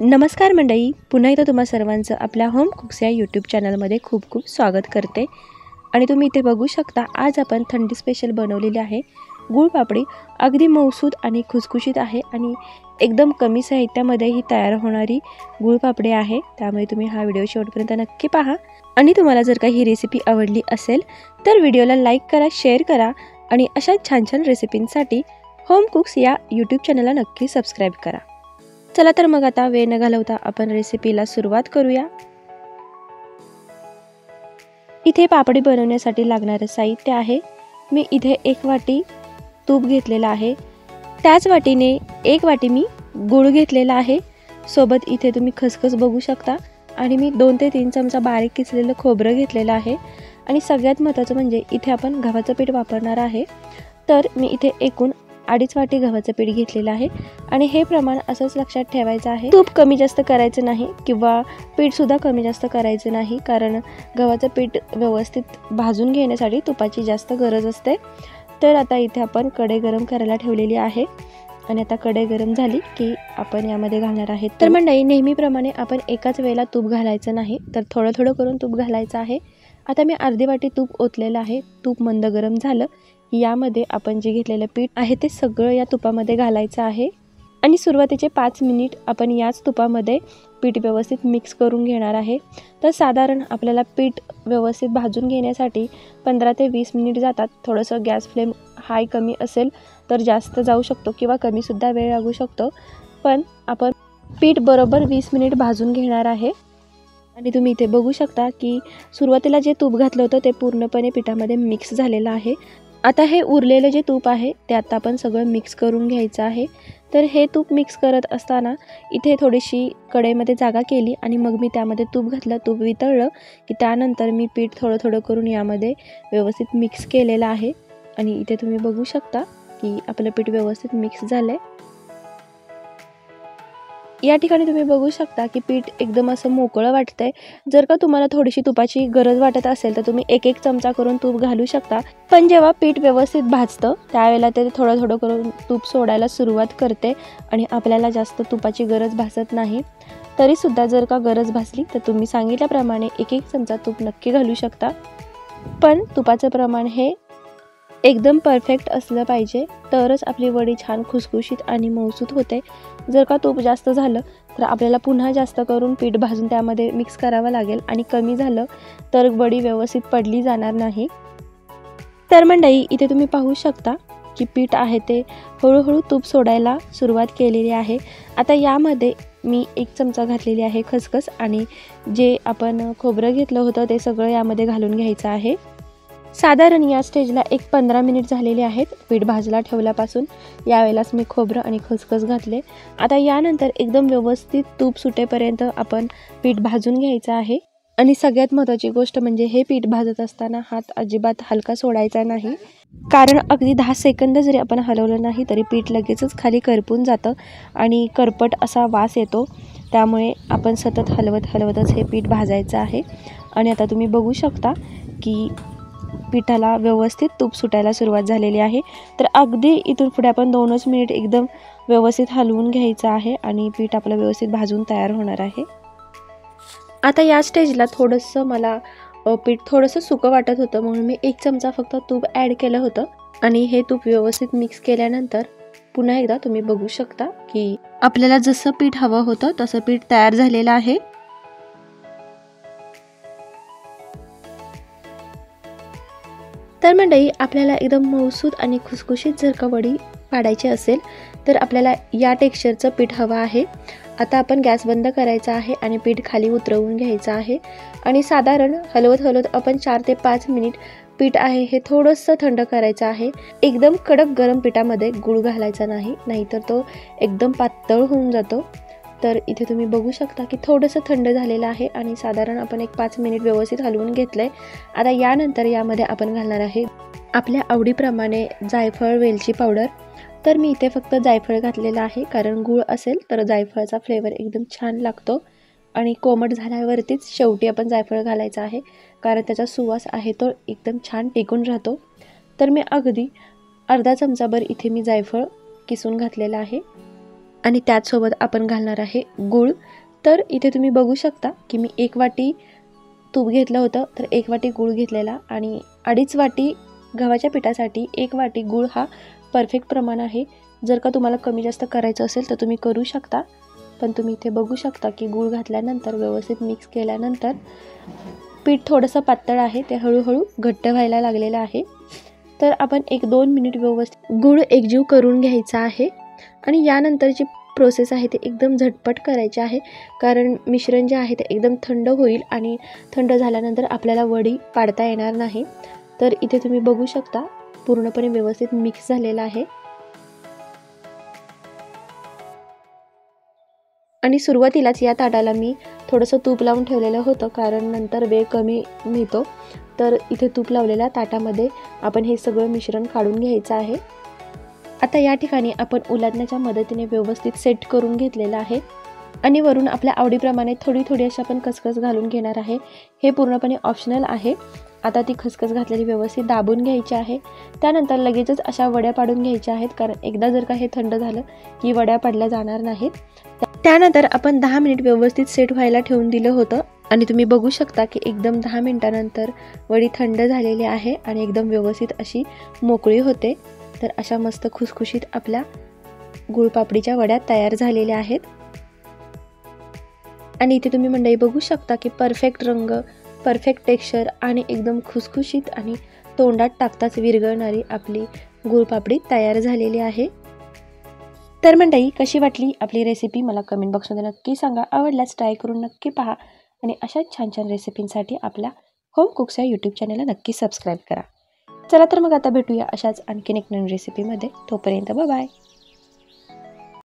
नमस्कार मंडळी, पुन्हा एकदा तुम्हा सर्वांचं आपल्या होम कुक्स या यूट्यूब चॅनलमध्ये खूप खूप स्वागत करते। आणि तुम्ही इथे बघू शकता, आज आपण थंडी स्पेशल बनवलेली आहे गुळपापडी। अगदी मऊसूद आणि खुसखुशीत आहे आणि एकदम कमी साहित्यामध्ये ही तयार होणारी गुळपापडी आहे। त्यामुळे तुम्ही हा व्हिडिओ शेवटपर्यंत नक्की पहा। आणि तुम्हाला जर का ही रेसिपी आवडली असेल तर व्हिडिओला लाईक करा, शेअर करा आणि अशा छान छान रेसिपींसाठी होम कुक्स या यूट्यूब चॅनलला नक्की सबस्क्राईब करा। चला तर मग आता वेळ न घालवता आपण रेसिपीला सुरुवात करूया। इथे पापडी बनवण्यासाठी लागणारे साहित्य आहे, मी इथे 1 वाटी तूप घेतलेला आहे, त्याच वाटीने 1 वाटी मी गूळ घेतलेला आहे। सोबत इथे तुम्ही खसखस बघू शकता आणि मी 2 ते 3 चमचा बारीक किसलेलं खोबरं घेतलेलं आहे। आणि सगळ्यात महत्त्वाचं म्हणजे इथे आपण गव्हाचं पीठ वापरणार आहे, तर मी इथे एकूण 2.5 वाटी गव्हाचं पीठ घेतलेलं आहे। आणि हे प्रमाण असंच लक्षात ठेवायचं आहे, तूप कमी जास्त करायचं नाही किंवा पीठ सुद्धा कमी जास्त करायचं नाही, कारण गव्हाचं पीठ व्यवस्थित भाजून घेण्यासाठी तुपाची जास्त गरज असते। तर आता इथे आपण कढई गरम करायला ठेवलेली आहे आणि आता कढई गरम झाली की आपण यामध्ये घालणार आहे। तर मंडळी, नेहमीप्रमाणे आपण एकाच वेळेला तूप घालायचं नाही, तर थोडं थोडं करून तूप घालायचं आहे। आता मी अर्धी वाटी तूप ओतलेलं आहे, तूप मंद गरम झालं यामध्ये आपण जे घेतलेलं पीठ आहे ते सगळं या तुपामध्ये घालायचं आहे। आणि सुरुवातीचे 5 मिनिट आपण याच तुपामध्ये पीठ व्यवस्थित मिक्स करून घेणार आहे। तर साधारण आपल्याला पीठ व्यवस्थित भाजून घेण्यासाठी 15 ते 20 मिनिट जातात। थोडंसं गॅस फ्लेम हाय कमी असेल तर जास्त जाऊ शकतो किंवा कमी सुद्धा वेळ लागू शकतो, पण आपण पीठ बरोबर 20 मिनिट भाजून घेणार आहे। आणि तुम्ही इथे बघू शकता की सुरुवातीला जे तूप घातलं होतं ते पूर्णपणे पिठामध्ये मिक्स झालेलं आहे। आता हे उरलेलं जे तूप आहे ते आता आपण सगळं मिक्स करून घ्यायचं आहे। तर हे तूप मिक्स करत असताना इथे थोडीशी कढईमध्ये जागा केली आणि मग मी त्यामध्ये तूप घातलं, तूप वितळलं की त्यानंतर मी पीठ थोडं थोडं करून यामध्ये व्यवस्थित मिक्स केलेलं आहे। आणि इथे तुम्ही बघू शकता की आपलं पीठ व्यवस्थित मिक्स झालंय। या ठिकाणी तुम्ही बघू शकता की पीठ एकदम असं मोकळं वाटतंय। जर का तुम्हाला थोडीशी तुपाची गरज वाटत असेल तर तुम्ही 1-1 चमचा करून तूप घालू शकता, पण जेव्हा पीठ व्यवस्थित भाजतं त्यावेळेला ते थोडं थोडं करून तूप सोडायला सुरुवात करते आणि आपल्याला जास्त तुपाची गरज भासत नाही। तरीसुद्धा जर का गरज भासली तर तुम्ही सांगितल्याप्रमाणे 1-1 चमचा तूप नक्की घालू शकता, पण तुपाचं प्रमाण हे एकदम परफेक्ट असलं पाहिजे, तरच आपली वडी छान खुसखुशीत आणि मऊसूत होते। जर का तूप जास्त झालं तर आपल्याला पुन्हा जास्त करून पीठ भाजून त्यामध्ये मिक्स करावं लागेल आणि कमी झालं तर वडी व्यवस्थित पडली जाणार नाही। तर मंडळी, इथे तुम्ही पाहू शकता की पीठ आहे ते हळूहळू तूप सोडायला सुरुवात केलेली आहे। आता यामध्ये मी 1 चमचा घातलेली आहे खसखस आणि जे आपण खोबरं घेतलं होतं ते सगळं यामध्ये घालून घ्यायचं आहे। साधारण या स्टेजला 15 मिनिट झालेले आहेत पीठ भाजला ठेवल्यापासून। यावेळेलाच मी खोबरं आणि खसखस घातले। आता यानंतर एकदम व्यवस्थित तूप सुटेपर्यंत आपण पीठ भाजून घ्यायचं आहे। आणि सगळ्यात महत्त्वाची गोष्ट म्हणजे हे पीठ भाजत असताना हात अजिबात हलका सोडायचा नाही, कारण अगदी 10 सेकंद जरी आपण हलवलं नाही तरी पीठ लगेचच खाली करपून जातं आणि करपट असा वास येतो। त्यामुळे आपण सतत हलवतच हे पीठ भाजायचं आहे। आणि आता तुम्ही बघू शकता की पिठाला व्यवस्थित तूप सुटायला सुरुवात झालेली आहे। तर अगदी इथून पुढे आपण 2च मिनिट एकदम व्यवस्थित हलवून घ्यायचं आहे आणि पीठ आपलं व्यवस्थित भाजून तयार होणार आहे। आता या स्टेजला थोडंसं मला पीठ थोडंसं सुकं वाटत होतं, म्हणून मी 1 चमचा फक्त तूप ॲड केलं होतं। आणि हे तूप व्यवस्थित मिक्स केल्यानंतर पुन्हा एकदा तुम्ही बघू शकता की आपल्याला जसं पीठ हवं होतं तसं पीठ तयार झालेलं आहे। तर मंडळी, आपल्याला एकदम मऊसूत आणि खुसखुशीत जर का वडी पाडायची असेल तर आपल्याला या टेक्स्चरचं पीठ हवं आहे। आता आपण गॅस बंद करायचा आहे आणि पीठ खाली उतरवून घ्यायचं आहे आणि साधारण हलवत आपण 4 ते 5 मिनिट पीठ आहे हे थोडंसं थंड करायचं आहे। एकदम कडक गरम पिठामध्ये गूळ घालायचा नाही, नाहीतर तो एकदम पातळ होऊन जातो। तर इथे तुम्ही बघू शकता की थोडंसं थंड झालेलं आहे आणि साधारण आपण 5 मिनिट व्यवस्थित हलवून घेतलंय। आता यानंतर यामध्ये आपण घालणार आहे आपल्या आवडीप्रमाणे जायफळ, वेलची पावडर। तर मी इथे फक्त जायफळ घातलेलं आहे, कारण गूळ असेल तर जायफळाचा फ्लेवर एकदम छान लागतो। आणि कोमट झाल्यावरतीच शेवटी आपण जायफळ घालायचं आहे, कारण त्याचा सुवास आहे तो एकदम छान टिकून राहतो। तर मी अगदी अर्धा चमचाभर इथे मी जायफळ किसून घातलेलं आहे। आणि त्याचसोबत आपण घालणार आहे गूळ. तर इथे तुम्ही बघू शकता की मी 1 वाटी तूप घेतलं होतं, तर 1 वाटी गूळ घेतलेला आणि 2.5 वाटी गव्हाच्या पिठासाठी 1 वाटी गूळ हा परफेक्ट प्रमाण आहे. जर का तुम्हाला कमी जास्त करायचं असेल तर तुम्ही करू शकता, पण तुम्ही इथे बघू शकता की गूळ घातल्यानंतर व्यवस्थित मिक्स केल्यानंतर पीठ थोडंसं पातळ आहे, ते हळूहळू घट्ट व्हायला लागलेलं आहे. तर आपण 1-2 मिनिट व्यवस्थित गूळ एकजीव करून घ्यायचा आहे आणि यानंतरची प्रोसेस आहे ते एकदम झटपट करायची आहे, कारण मिश्रण जे आहे ते एकदम थंड होईल आणि थंड झाल्यानंतर आपल्याला वडी पाडता येणार नाही. तर इथे तुम्ही बघू शकता पूर्णपणे व्यवस्थित मिक्स झालेला आहे आणि सुरुवातीलाच या ताटाला मी थोडंसं तूप लावून ठेवलेलं होतं, कारण नंतर वेळ कमी मिळतो. तर इथे तूप लावलेल्या ताटामध्ये आपण हे सगळं मिश्रण काढून घ्यायचं आहे. आता या ठिकाणी आपण उलटण्याच्या मदतीने व्यवस्थित सेट करून घेतलेलं आहे आणि वरून आपल्या आवडीप्रमाणे थोडी थोडी अशी आपण खसखस घालून घेणार आहे. हे पूर्णपणे ऑप्शनल आहे. आता ती खसखस घातलेली व्यवस्थित दाबून घ्यायची आहे. त्यानंतर लगेचच अशा वड्या पाडून घ्यायच्या आहेत, कारण एकदा जर का हे थंड झालं की वड्या पाडल्या जाणार नाहीत. त्यानंतर आपण 10 मिनिट व्यवस्थित सेट व्हायला ठेवून दिलं होतं आणि तुम्ही बघू शकता की एकदम 10 मिनिटानंतर वडी थंड झालेली आहे आणि एकदम व्यवस्थित अशी मोकळी होते. तर अशा मस्त खुसखुशीत आपल्या गुळपापडीच्या वड्या तयार झालेल्या आहेत आणि इथे तुम्ही मंडळी बघू शकता की परफेक्ट रंग, परफेक्ट टेक्स्चर आणि एकदम खुसखुशीत आणि तोंडात टाकताच विरघळणारी आपली गुळपापडी तयार झालेली आहे. तर मंडळी कशी वाटली आपली रेसिपी मला कमेंट बॉक्समध्ये नक्की सांगा. आवडल्यास ट्राय करून नक्की पहा आणि अशा छान छान रेसिपींसाठी आपल्या होम कुक्स या यूट्यूब चॅनलला नक्की सबस्क्राईब करा. चला तर मग आता भेटूया अशाच आणखीन एक नवीन रेसिपीमध्ये. तोपर्यंत बाय बाय.